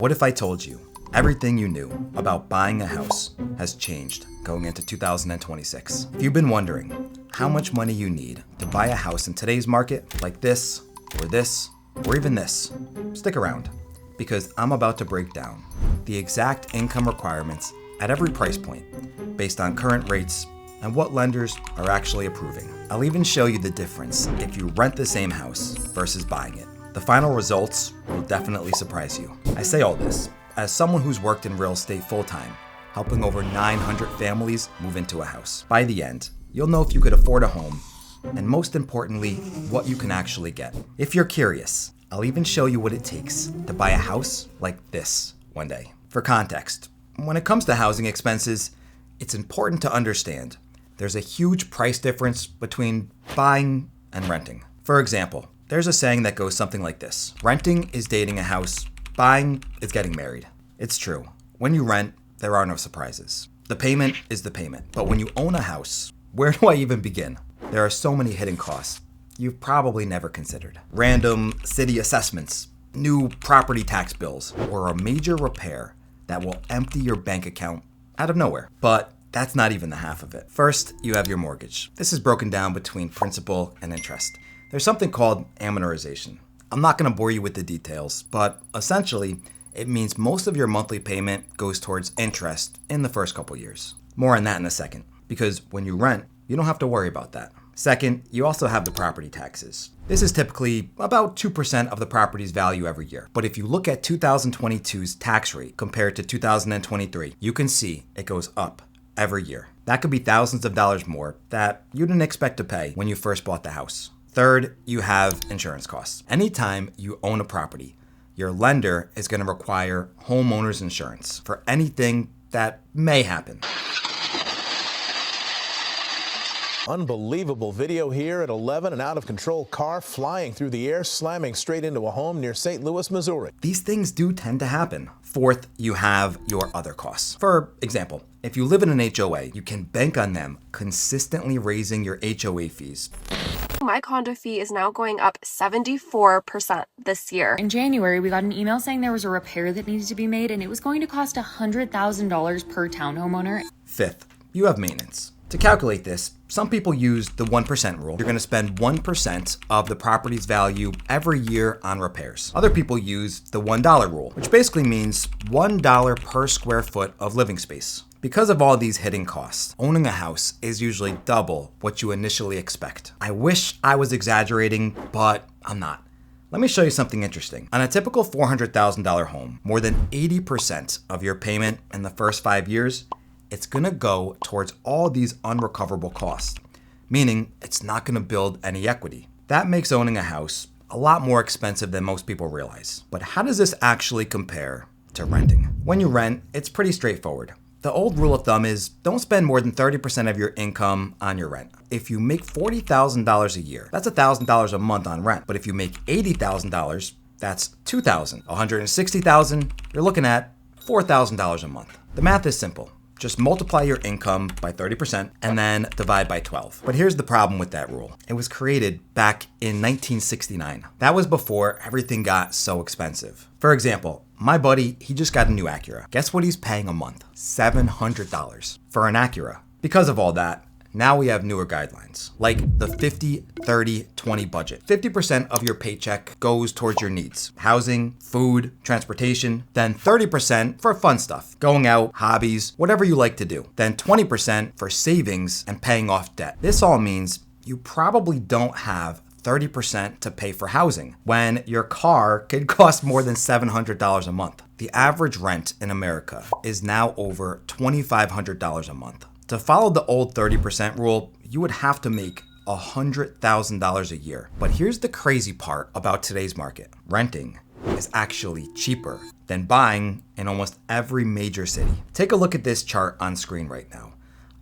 What if I told you everything you knew about buying a house has changed going into 2026? If you've been wondering how much money you need to buy a house in today's market, like this, or even this, stick around, because I'm about to break down the exact income requirements at every price point based on current rates and what lenders are actually approving. I'll even show you the difference if you rent the same house versus buying it. The final results will definitely surprise you. I say all this as someone who's worked in real estate full-time, helping over 900 families move into a house. By the end, you'll know if you could afford a home, and most importantly, what you can actually get. If you're curious, I'll even show you what it takes to buy a house like this one day. For context, when it comes to housing expenses, it's important to understand there's a huge price difference between buying and renting. For example, there's a saying that goes something like this: renting is dating a house, buying is getting married. It's true. When you rent, there are no surprises. The payment is the payment. But when you own a house, where do I even begin? There are so many hidden costs you've probably never considered. Random city assessments, new property tax bills, or a major repair that will empty your bank account out of nowhere. But that's not even the half of it. First, you have your mortgage. This is broken down between principal and interest. There's something called amortization. I'm not going to bore you with the details, but essentially, it means most of your monthly payment goes towards interest in the first couple years. More on that in a second, because when you rent, you don't have to worry about that. Second, you also have the property taxes. This is typically about 2% of the property's value every year. But if you look at 2022's tax rate compared to 2023, you can see it goes up every year. That could be thousands of dollars more that you didn't expect to pay when you first bought the house. Third, you have insurance costs. Anytime you own a property, your lender is going to require homeowner's insurance for anything that may happen. Unbelievable video here at 11, an out-of-control car flying through the air, slamming straight into a home near St. Louis, Missouri. These things do tend to happen. Fourth, you have your other costs. For example, if you live in an HOA, you can bank on them consistently raising your HOA fees. My condo fee is now going up 74% this year. In January, we got an email saying there was a repair that needed to be made and it was going to cost $100,000 per townhome owner. Fifth, you have maintenance. To calculate this, some people use the 1% rule. You're going to spend 1% of the property's value every year on repairs. Other people use the $1 rule, which basically means $1 per square foot of living space. Because of all these hidden costs, owning a house is usually double what you initially expect. I wish I was exaggerating, but I'm not. Let me show you something interesting. On a typical $400,000 home, more than 80% of your payment in the first 5 years, it's gonna go towards all these unrecoverable costs, meaning it's not gonna build any equity. That makes owning a house a lot more expensive than most people realize. But how does this actually compare to renting? When you rent, it's pretty straightforward. The old rule of thumb is don't spend more than 30% of your income on your rent. If you make $40,000 a year, that's $1,000 a month on rent. But if you make $80,000, that's $2,000. $160,000, you're looking at $4,000 a month. The math is simple. Just multiply your income by 30% and then divide by 12. But here's the problem with that rule. It was created back in 1969. That was before everything got so expensive. For example, my buddy, he just got a new Acura. Guess what he's paying a month? $700 for an Acura. Because of all that, now we have newer guidelines, like the 50-30-20 budget. 50% of your paycheck goes towards your needs: housing, food, transportation. Then 30% for fun stuff, going out, hobbies, whatever you like to do. Then 20% for savings and paying off debt. This all means you probably don't have 30% to pay for housing when your car could cost more than $700 a month. The average rent in America is now over $2,500 a month. To follow the old 30% rule, you would have to make $100,000 a year. But here's the crazy part about today's market. Renting is actually cheaper than buying in almost every major city. Take a look at this chart on screen right now.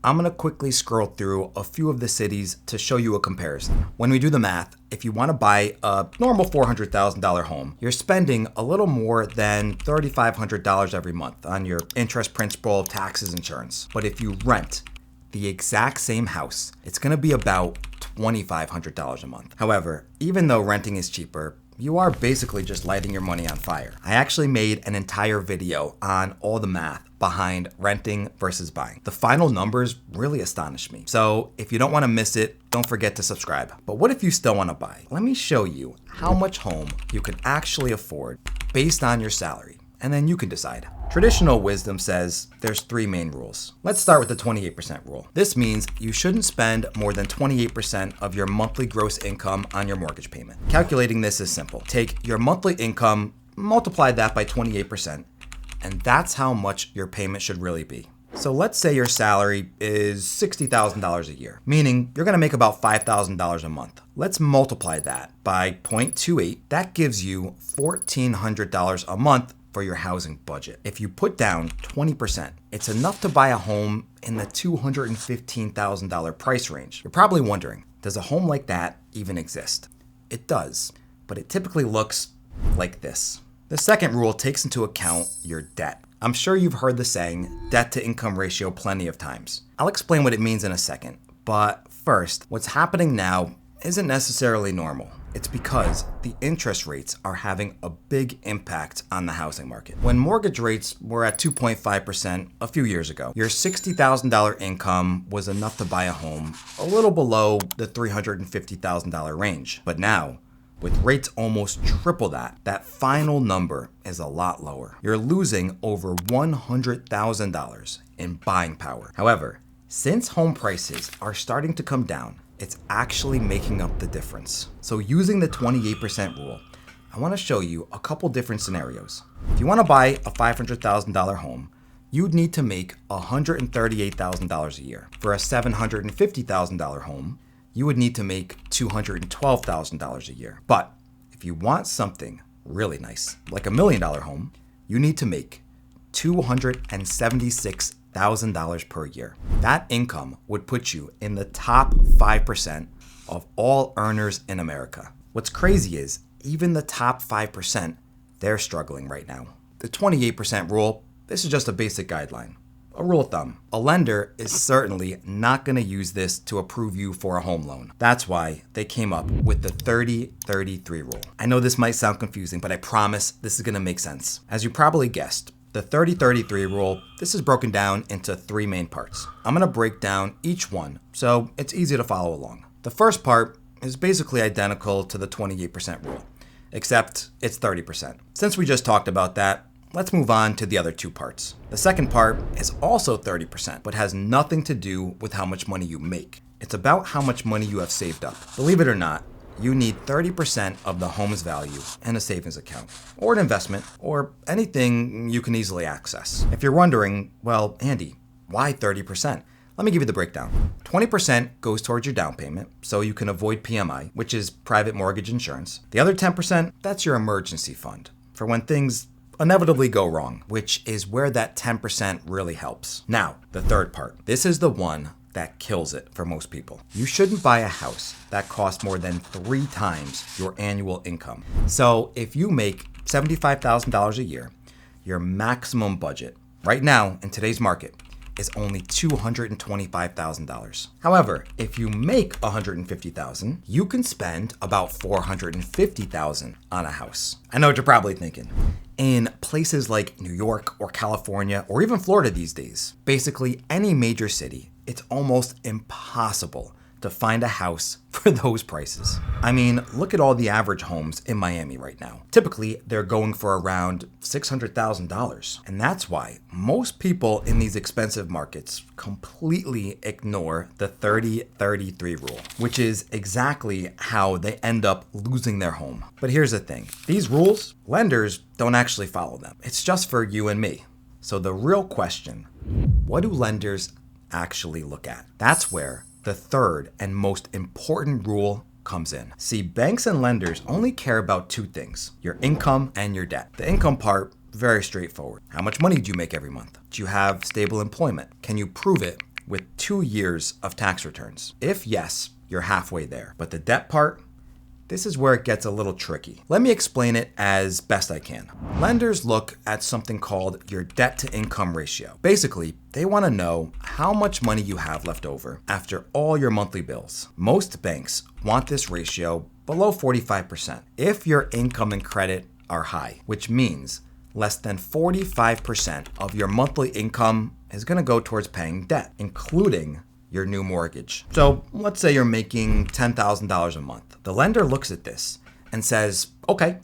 I'm gonna quickly scroll through a few of the cities to show you a comparison. When we do the math, if you wanna buy a normal $400,000 home, you're spending a little more than $3,500 every month on your interest, principal, taxes, insurance. But if you rent the exact same house, it's gonna be about $2,500 a month. However, even though renting is cheaper, you are basically just lighting your money on fire. I actually made an entire video on all the math behind renting versus buying. The final numbers really astonish me. So if you don't want to miss it, don't forget to subscribe. But what if you still want to buy? Let me show you how much home you can actually afford based on your salary, and then you can decide. Traditional wisdom says there's 3 main rules. Let's start with the 28% rule. This means you shouldn't spend more than 28% of your monthly gross income on your mortgage payment. Calculating this is simple. Take your monthly income, multiply that by 28%, and that's how much your payment should really be. So let's say your salary is $60,000 a year, meaning you're gonna make about $5,000 a month. Let's multiply that by 0.28. That gives you $1,400 a month for your housing budget. If you put down 20%, it's enough to buy a home in the $215,000 price range. You're probably wondering, does a home like that even exist? It does, but it typically looks like this. The second rule takes into account your debt. I'm sure you've heard the saying, debt to income ratio plenty of times. I'll explain what it means in a second, but first, what's happening now isn't necessarily normal. It's because the interest rates are having a big impact on the housing market. When mortgage rates were at 2.5% a few years ago, your $60,000 income was enough to buy a home a little below the $350,000 range. But now, with rates almost triple that final number is a lot lower. You're losing over $100,000 in buying power. However, since home prices are starting to come down, it's actually making up the difference. So using the 28% rule, I want to show you a couple different scenarios. If you want to buy a $500,000 home, you'd need to make $138,000 a year. For a $750,000 home, you would need to make $212,000 a year. But if you want something really nice, like $1 million home, you need to make $276,000 per year. That income would put you in the top 5% of all earners in America. What's crazy is even the top 5%, they're struggling right now. The 28% rule, this is just a basic guideline. A rule of thumb. A lender is certainly not going to use this to approve you for a home loan. That's why they came up with the 30-33 rule. I know this might sound confusing, but I promise this is going to make sense. As you probably guessed, the 30-33 rule, this is broken down into 3 main parts. I'm going to break down each one so it's easy to follow along. The first part is basically identical to the 28% rule, except it's 30%. Since we just talked about that, let's move on to the other 2 parts. The second part is also 30%, but has nothing to do with how much money you make. It's about how much money you have saved up. Believe it or not, you need 30% of the home's value in a savings account, or an investment, or anything you can easily access. If you're wondering, well, Andy, why 30%? Let me give you the breakdown. 20% goes towards your down payment, so you can avoid PMI, which is private mortgage insurance. The other 10%, that's your emergency fund, for when things inevitably go wrong, which is where that 10% really helps. Now, the third part. This is the one that kills it for most people. You shouldn't buy a house that costs more than 3 times your annual income. So if you make $75,000 a year, your maximum budget right now in today's market is only $225,000. However, if you make $150,000, you can spend about $450,000 on a house. I know what you're probably thinking. In places like New York or California or even Florida these days, basically any major city, it's almost impossible to find a house for those prices. I mean, look at all the average homes in Miami right now. Typically, they're going for around $600,000. And that's why most people in these expensive markets completely ignore the 30-33 rule, which is exactly how they end up losing their home. But here's the thing. These rules, lenders don't actually follow them. It's just for you and me. So the real question, what do lenders actually look at? That's where the third and most important rule comes in. See, banks and lenders only care about 2 things, your income and your debt. The income part, very straightforward. How much money do you make every month? Do you have stable employment? Can you prove it with 2 years of tax returns? If yes, you're halfway there. But the debt part, this is where it gets a little tricky. Let me explain it as best I can. Lenders look at something called your debt to income ratio. Basically, they want to know how much money you have left over after all your monthly bills. Most banks want this ratio below 45% if your income and credit are high, which means less than 45% of your monthly income is going to go towards paying debt, including your new mortgage. So let's say you're making $10,000 a month. The lender looks at this and says, okay,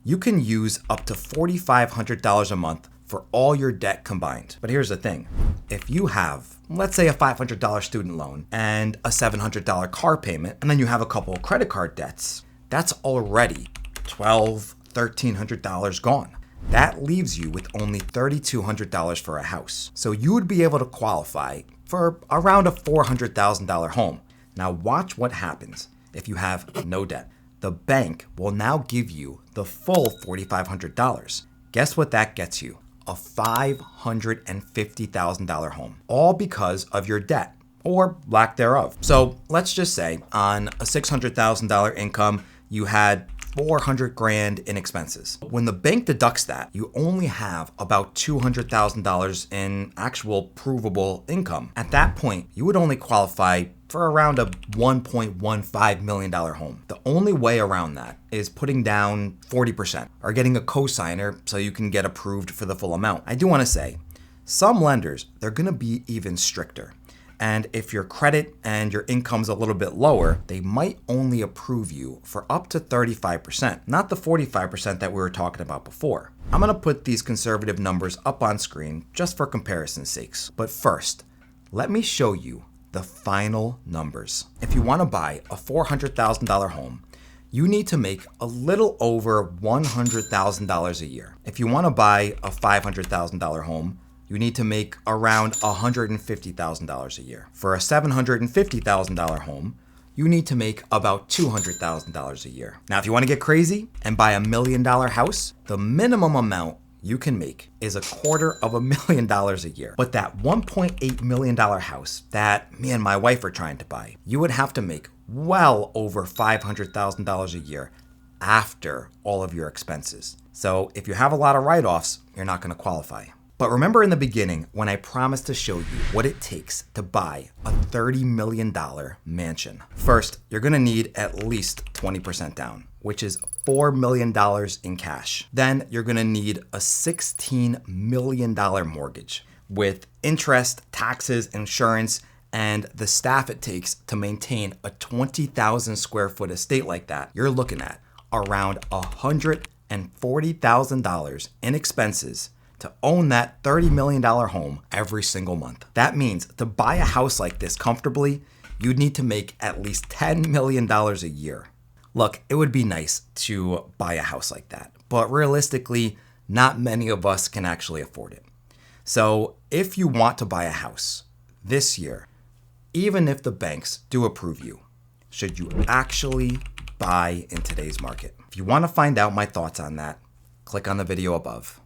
you can use up to $4,500 a month for all your debt combined. But here's the thing. If you have, let's say, a $500 student loan and a $700 car payment, and then you have a couple of credit card debts, that's already $1,200, $1,300 gone. That leaves you with only $3,200 for a house. So you would be able to qualify for around a $400,000 home. Now watch what happens if you have no debt. The bank will now give you the full $4,500. Guess what that gets you? A $550,000 home. All because of your debt, or lack thereof. So let's just say on a $600,000 income, you had $400,000 in expenses. When the bank deducts that, you only have about $200,000 in actual provable income. At that point, you would only qualify for around a $1.15 million home. The only way around that is putting down 40% or getting a cosigner so you can get approved for the full amount. I do want to say, some lenders, they're going to be even stricter. And if your credit and your income's a little bit lower, they might only approve you for up to 35%, not the 45% that we were talking about before. I'm gonna put these conservative numbers up on screen just for comparison's sakes. But first, let me show you the final numbers. If you wanna buy a $400,000 home, you need to make a little over $100,000 a year. If you wanna buy a $500,000 home, you need to make around $150,000 a year. For a $750,000 home, you need to make about $200,000 a year. Now, if you want to get crazy and buy $1 million house, the minimum amount you can make is $250,000 a year. But that $1.8 million house that me and my wife are trying to buy, you would have to make well over $500,000 a year after all of your expenses. So if you have a lot of write-offs, you're not going to qualify. But remember in the beginning when I promised to show you what it takes to buy a $30 million mansion. First, you're gonna need at least 20% down, which is $4 million in cash. Then you're gonna need a $16 million mortgage with interest, taxes, insurance, and the staff it takes to maintain a 20,000 square foot estate like that. You're looking at around $140,000 in expenses to own that $30 million home every single month. That means to buy a house like this comfortably, you'd need to make at least $10 million a year. Look, it would be nice to buy a house like that, but realistically, not many of us can actually afford it. So if you want to buy a house this year, even if the banks do approve you, should you actually buy in today's market? If you want to find out my thoughts on that, click on the video above.